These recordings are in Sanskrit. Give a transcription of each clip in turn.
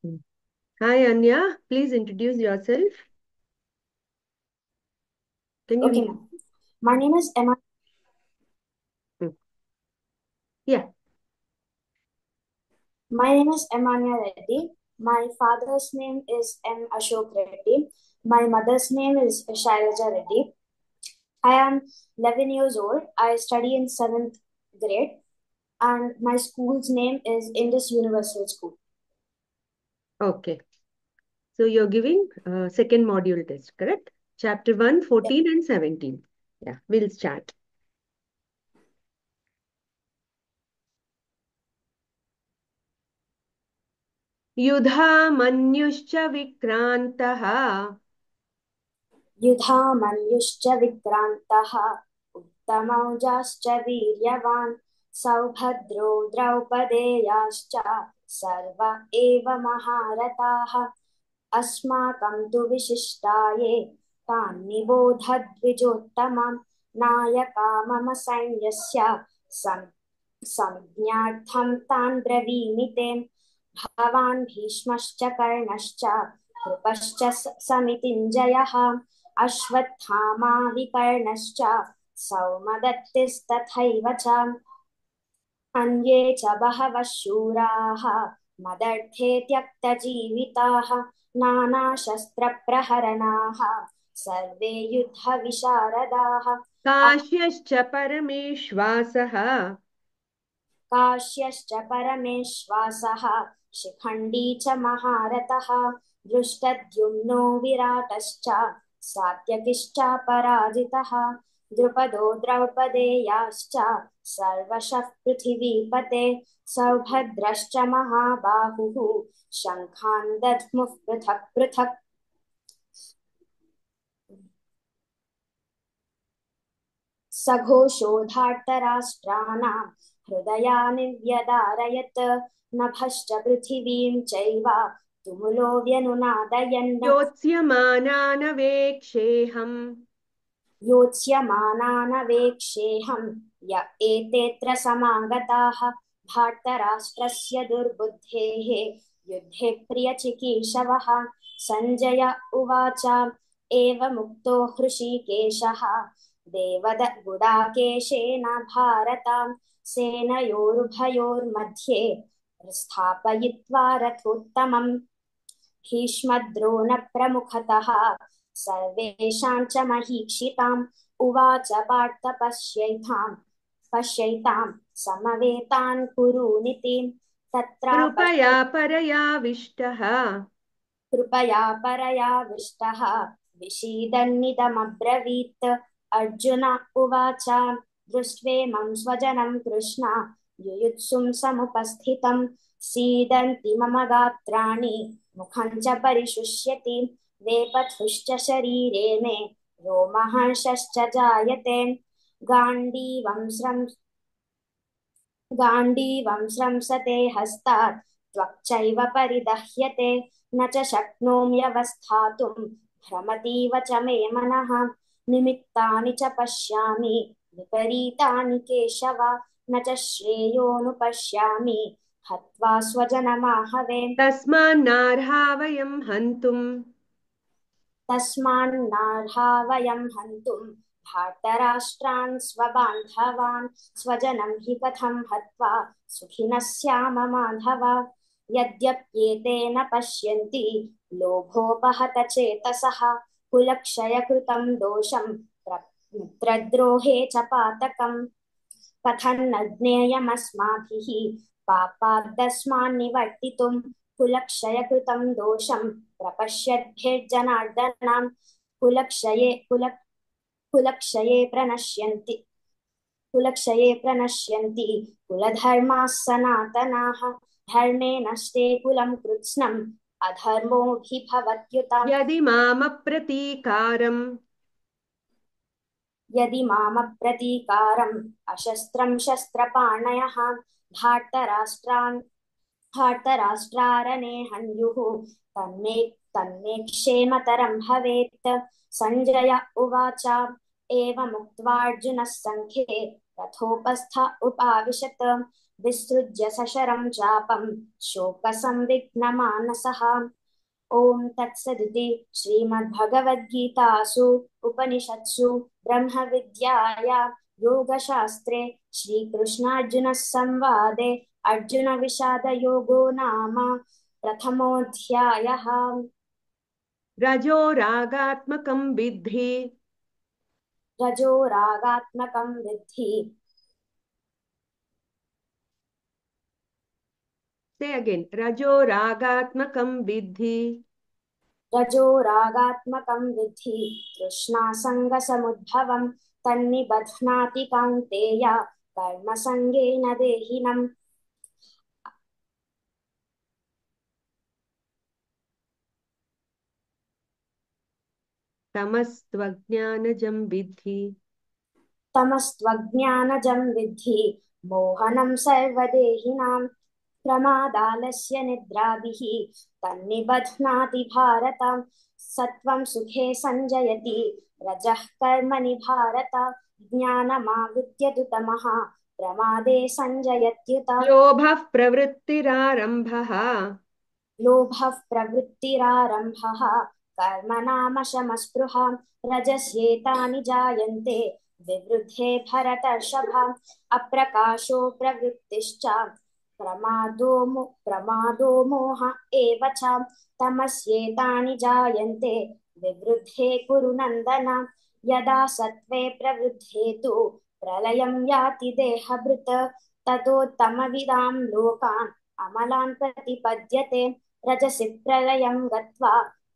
Mm. Hi, Anya. Please introduce yourself. Can you Okay, hear? ma'am. My name is Emma. Mm. Yeah. My name is Emanya Reddy. My father's name is M. Ashok Reddy. My mother's name is Shailaja Reddy. I am 11 years old. I study in 7th grade, and my school's name is Indus Universal School. Okay. So you're giving second module test, correct? Chapter 1, Yep. 14 and 17. Yeah, we'll start. युधा मन्युश्च विक्रान्तः युधामन्युश्च विक्रान्तः उत्तमौजाश्च वीर्यवान् सौभद्रो द्रौपदेयाश्च सर्व एव महारथाः अस्माकं तु विशिष्टाये तान्निबोधद्विजोत्तमं नायका मम सैन्यस्य संज्ञार्थं तान् ब्रवीमि ते भवान् भीष्मश्च कर्णश्च कृपश्च समितिञ्जयः अश्वत्थामा विकर्णश्च सौमदत्तिस्तथैव च अन्ये च बहवः शूराः मदर्थे त्यक्तजीविताः नानाशस्त्रप्रहरणाः सर्वे युद्धविशारदाः काश्यश्च परमेश्वासः काश्यश्च परमेश्वासः शिखण्डी च महारथः दृष्टद्युम्नो विराटश्च सात्यकिश्चापराजितः द्रुपदो द्रौपदेयाश्च सर्वशः पृथिवीपते सौभद्रश्च महाबाहुः शङ्खान् दध्मुः पृथक् पृथक् सघोषोधार्तराष्ट्राणां हृदयानि व्यदारयत् नभश्च पृथिवीं चैव तुमुलो व्यनुनादयन् योत्स्यमानानवेक्षेऽहम् योत्स्यमानानवेक्षेऽहं य एतेऽत्र समागताः भारतराष्ट्रस्य दुर्बुद्धेः युद्धे प्रियचिकीर्षवः सञ्जय उवाच एवमुक्तो हृषीकेशः देवदगुडाकेशेन भारतां सेनयोरुभयोर्मध्ये स्थापयित्वा रथोत्तमम् भीष्मद्रोणप्रमुखतः सर्वेषां च महीक्षिताम् उवाच पार्थ पश्यैतां समवेतान् कुरूनिति कृपया परयाविष्टः कृपया परयाविष्टः विषीदन्निदमब्रवीत् अर्जुन उवाच दृष्ट्वेमं स्वजनं कृष्ण युयुत्सुं समुपस्थितं सीदन्ति मम गात्राणि मुखं च परिशुष्यति वेपथुश्च शरीरे मे रोमहर्षश्च जायते गाण्डीवं स्रं गाण्डीवं स्रंसते हस्तात् त्वक्चैव परिदह्यते न च शक्नोम्यवस्थातुं भ्रमतीव च मे मनः निमित्तानि च पश्यामि विपरीतानि केशव न च श्रेयोनुपश्यामि हत्वा स्वजनमाहवे तस्मान्नार्हा वयं हन्तुम् तस्मान्नार्हा वयं हन्तुं धार्तराष्ट्रान् स्वबान्धवान् स्वजनं हि कथं हत्वा सुखिनः स्याम माधव यद्यप्येते न पश्यन्ति लोभोपहत चेतसः कुलक्षयकृतं दोषं मित्रद्रोहे च पातकम् कथन्न ज्ञेयमस्माभिः पापादस्मान्निवर्तितुं कुलक्षयकृतं दोषं प्रपश्यद्भिर्जनार्दनां कुलक्षये प्रणश्यन्ति कुलक्षये प्रणश्यन्ति कुलधर्माः सनातनाः धर्मे नष्टे कुलं कृत्स्नम् अधर्मोऽभिभवत्युत यदि मामप्रतीकारम् यदि मामप्रतीकारम् अशस्त्रं शस्त्रपाणयः भारतराष्ट्रान् धार्तराष्ट्रारणे हन्युः तन्मे तन्मे क्षेमतरं भवेत् सञ्जय उवाच एवमुक्त्वार्जुनः सङ्ख्ये रथोपस्थ उपाविशत् विसृज्य सशरं चापं शोकसंविघ्नमानसः। ॐ तत्सदिति श्रीमद्भगवद्गीतासु उपनिषत्सु ब्रह्मविद्याया योगशास्त्रे श्रीकृष्णार्जुनसंवादे अर्जुनविषादयोगो नाम प्रथमोऽध्यायः। रजो रागात्मकं विद्धि। रजो रागात्मकं विद्धि। Say again. रजो रागात्मकं विद्धि। रजो रागात्मकं विद्धि तृष्णासङ्गसमुद्भवं तन्निबध्नाति कौन्तेय कर्मसङ्गेन देहिनम्। तमस्त्वज्ञानजं विद्धि। तमस्त्वज्ञानजं विद्धि मोहनं सर्वदेहिनां प्रमादालस्य निद्राभिः तन्निबध्नाति भारत। सत्वं सुखे संजयति रजः कर्मणि भारत ज्ञानमावृत्य तु तमः प्रमादे संजयत्युत। लोभः प्रवृत्तिरारम्भः। लोभः प्रवृत्तिरारम्भः कर्मणामशमस्पृहा रजस्येतानि जायन्ते विवृद्धे भरतर्षभ। अप्रकाशो प्रवृत्तिश्च प्रमादो मोह एव च तमस्येतानि जायन्ते विवृद्धे कुरु नन्दन। यदा सत्त्वे प्रवृद्धे तु प्रलयं याति देहभृत् ततोत्तमविदां लोकान् अमलान् प्रतिपद्यते। रजसि प्रलयं गत्वा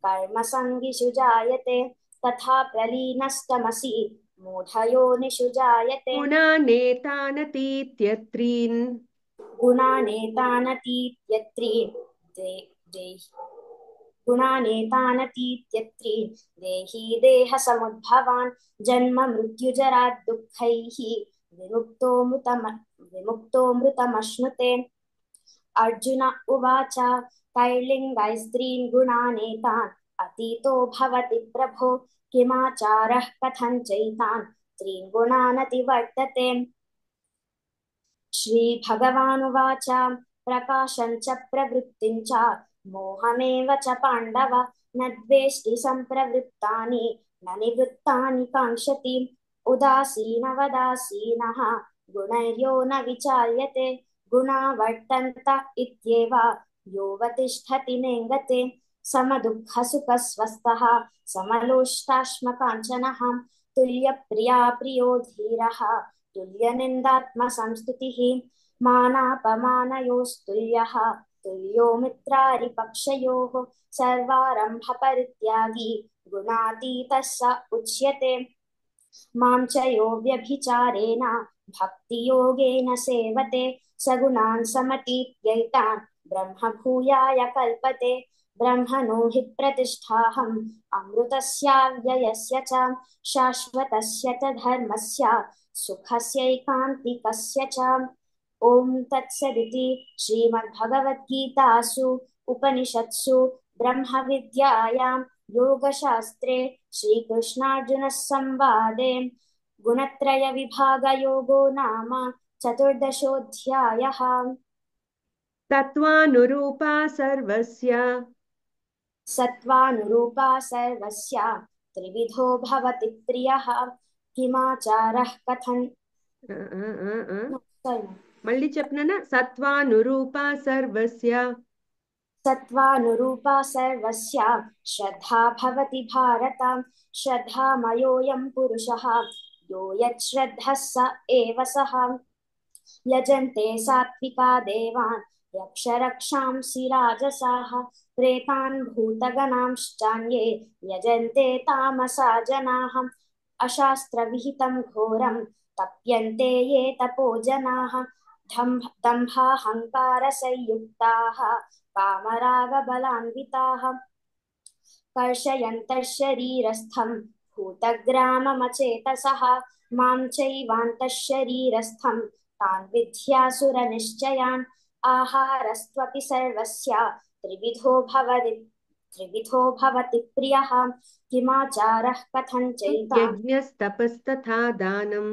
कर्मसङ्गिषु जायते तथा प्रलीनस्तमसि मूढयोनिषु जायते। गुणानेतानतीत्यत्रीन्। गुणानेतानतीत्यत्रीन् देही देहसमुद्भवान् जन्म मृत्युजरा दुःखैः विमुक्तो मृतमश्नुते। अर्जुन उवाच कैर्लिङ्गैस्त्रीन् गुणानेतान् अतीतो भवति प्रभो किमाचारः कथं चैतान् त्रीन् गुणानतिवर्तते। श्रीभगवानुवाच प्रकाशं च प्रवृत्तिं च मोहमेव च पाण्डव न द्वेष्टि सम्प्रवृत्तानि न निवृत्तानि काङ्क्षति। उदासीनवदासीनः गुणैर्यो न विचार्यते गुणा वर्तन्त इत्येव योऽवतिष्ठति नेङ्गते। समदुःखसुखस्वस्थः समलोष्टाश्मकाञ्चनः तुल्यप्रिया प्रियो धीरः तुल्यनिन्दात्मसंस्तुतिः मानापमानयोस्तुल्यः तुल्यो मित्रारिपक्षयोः सर्वारम्भपरित्यागी गुणातीतः स उच्यते। मां च यो व्यभिचारेण भक्तियोगेन सेवते सगुणान् समतीत्यैतान् ब्रह्मभूयाय कल्पते। ब्रह्मणो हि प्रतिष्ठाहम् अमृतस्याव्ययस्य च शाश्वतस्य च धर्मस्य सुखस्यैकान्तिकस्य च। ॐ तत्सदिति श्रीमद्भगवद्गीतासु उपनिषत्सु ब्रह्मविद्यायां योगशास्त्रे श्रीकृष्णार्जुनसंवादे गुणत्रयविभागयोगो नाम चतुर्दशोऽध्यायः। तत्त्वानुरूपा सर्वस्य सत्त्वानुरूपा सर्वस्य त्रिविधो भवति प्रियः किमाचारः कथं మళ్ళీ చెప్పనా సత్వానురూపా సర్వస్య सत्त्वानुरूपा सर्वस्य श्रद्धा भवति भारत श्रद्धामयोऽयं पुरुषः यो यच्छ्रद्धः स एव सः। यजन्ते सात्विका देवान् यक्षरक्षांसि राजसाः प्रेतान् भूतगणांश्चान्ये यजन्ते तामसा जनाः। अशास्त्रविहितं घोरं तप्यन्ते ये तपो जनाः दम्भाहङ्कारसंयुक्ताः कामरागबलान्विताः कर्षयन्तः शरीरस्थं भूतग्राममचेतसः मां चैवान्तः शरीरस्थं तान् विद्यासुरनिश्चयान्। आहारस्त्वपि सर्वस्य त्रिविधो भवति प्रियः किमाचारः कथं चैतान्। यज्ञस्तपस्तथा दानम्।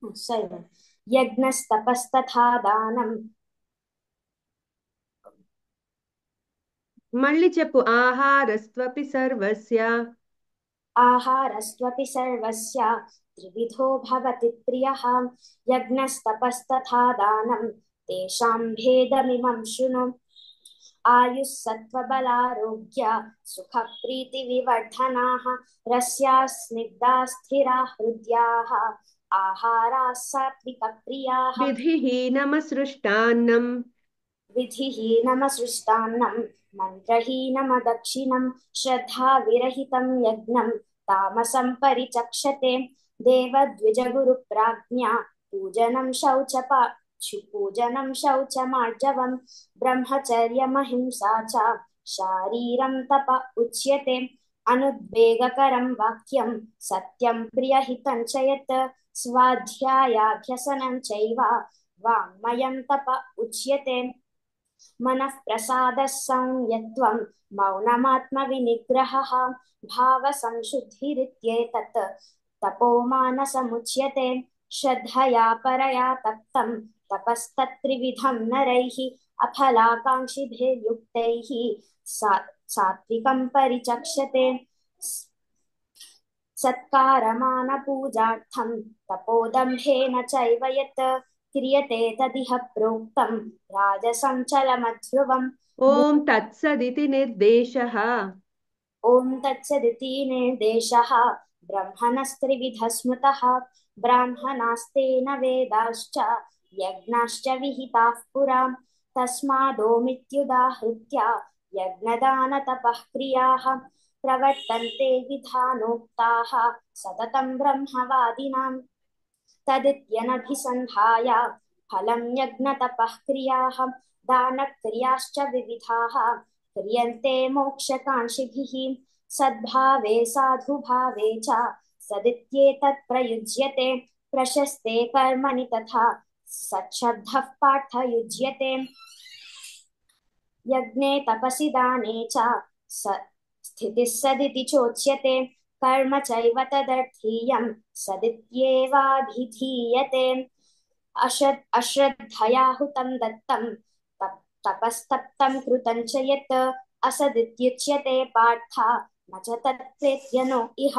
सर्वं यज्ञस्तपस्तथा दानम् మళ్ళీ చెప్పు. ఆహారస్త్వపి సర్వస్య. आहारस्त्वपि सर्वस्य त्रिविधो भवति प्रियः यज्ञस्तपस्तथा दानं तेषां भेदमिमं शृणु आयुः सत्त्वबलारोग्य सुखप्रीतिविवर्धनाः रस्याः स्निग्धाः स्थिराः हृद्याः आहाराः सात्विकप्रियाः విధిహీనమసృష్టాన్నం विधिहीनमसृष्टान्नं मन्त्रहीनमदक्षिणं श्रद्धाविरहितं यज्ञं तामसं परिचक्षते देवद्विजगुरुप्राज्ञा पूजनं शौचमार्जवं ब्रह्मचर्यमहिंसा च शारीरं तप उच्यते अनुद्वेगकरं वाक्यं सत्यं प्रियहितं च यत् स्वाध्यायाभ्यसनं चैव वाङ्मयं तप उच्यते मनः प्रसादः संयत्वं मौनमात्मविनिग्रहः भावसंशुद्धिरित्येतत् तपोमानसमुच्यते श्रद्धया परया तप्तं तपस्तत्त्रिविधं नरैः अफलाकाङ्क्षिभिर्युक्तैः सात्विकं परिचक्षते सत्कारमानपूजार्थं तपोदम्भेन चैव यत् क्रियते तदिह प्रोक्तं राजसञ्चलमध्रुवम् ఓం తత్సదితి నిర్దేశः. ॐ तत्सदिति निर्देशः ब्रह्मणस्त्रिविधः स्मृतः ब्राह्मणास्तेन वेदाश्च यज्ञाश्च विहिताः पुरा तस्मादोमित्युदाहृत्य यज्ञदानतपः क्रियाः प्रवर्तन्ते विधानोक्ताः सततं ब्रह्मवादिनां तदित्यनभिसन्धाय फलं यज्ञतपः क्रियाः दानक्रियाश्च विविधाः क्रियन्ते मोक्षकाङ्क्षिभिः सद्भावे साधुभावे च सदित्येतत् प्रयुज्यते प्रशस्ते कर्मणि तथा सच्छब्दः पार्थयुज्यते यज्ञे तपसि दाने च स्थितिः सदिति चोच्यते कर्म चैव तदर्थीयं सदित्येवाभिधीयते अश्रद्धया हुतं दत्तं तपस्तप्तं कृतं च यत् असदित्युच्यते पार्थ न च तत्प्रेत्य नो इह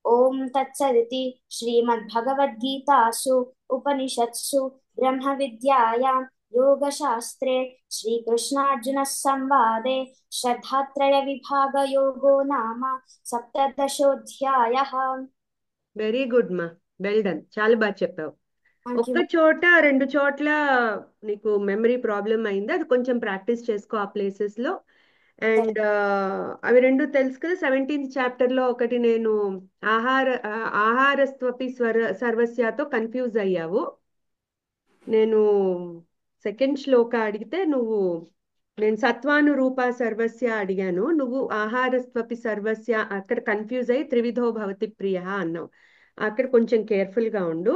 ॐ तत्सदिति श्रीमद्भगवद्गीतासु उपनिषत्सु ब्रह्मविद्यायां योगशास्त्रे श्रीकृष्णार्जुनसंवादे श्रद्धात्रयविभागयोगो नाम सप्तदशोऽध्यायः। వెరీ గుడ్ మా, వెల్ డన్, చాలా బాగా చెప్పావు. Thank ఒక్క you. చోట రెండు చోట్ల నీకు మెమరీ ప్రాబ్లం అయింది, అది కొంచెం ప్రాక్టీస్ చేసుకో ఆ ప్లేసెస్ లో. అండ్ అవి రెండు తెలుసు కదా. 17th చాప్టర్ లో ఒకటి నేను ఆహారస్త్వపి సర్వస్యతో కన్ఫ్యూజ్ అయ్యావు. నేను సెకండ్ శ్లోక అడిగితే నేను సత్వానురూప సర్వస్య అడిగాను, నువ్వు ఆహారస్త్వపి సర్వస్య అక్కడ కన్ఫ్యూజ్ అయ్యి త్రివిధో భవతి ప్రియ అన్నావు. అక్కడ కొంచెం కేర్ఫుల్ గా ఉండు.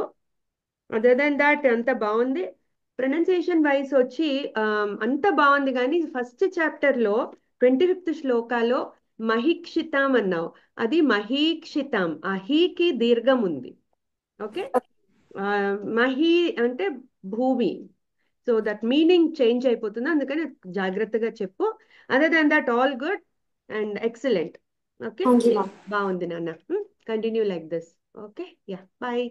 అదర్ దెన్ దాట్ అంత బాగుంది. ప్రొనౌన్సియేషన్ వైస్ వచ్చి అంత బాగుంది, కానీ ఫస్ట్ చాప్టర్ లో 25th శ్లోకాలో మహీక్షితాం అన్నావు, అది మహీక్షితాం, అహీకి దీర్ఘం ఉంది. ఓకే, మహీ అంటే భూమి, సో దట్ మీనింగ్ చేంజ్ అయిపోతుంది, అందుకని జాగ్రత్తగా చెప్పు. Other than that all good and excellent. Okay, Thank you, ma'am. బాగుంది నాన్న. Continue like this. Okay, ya, bye.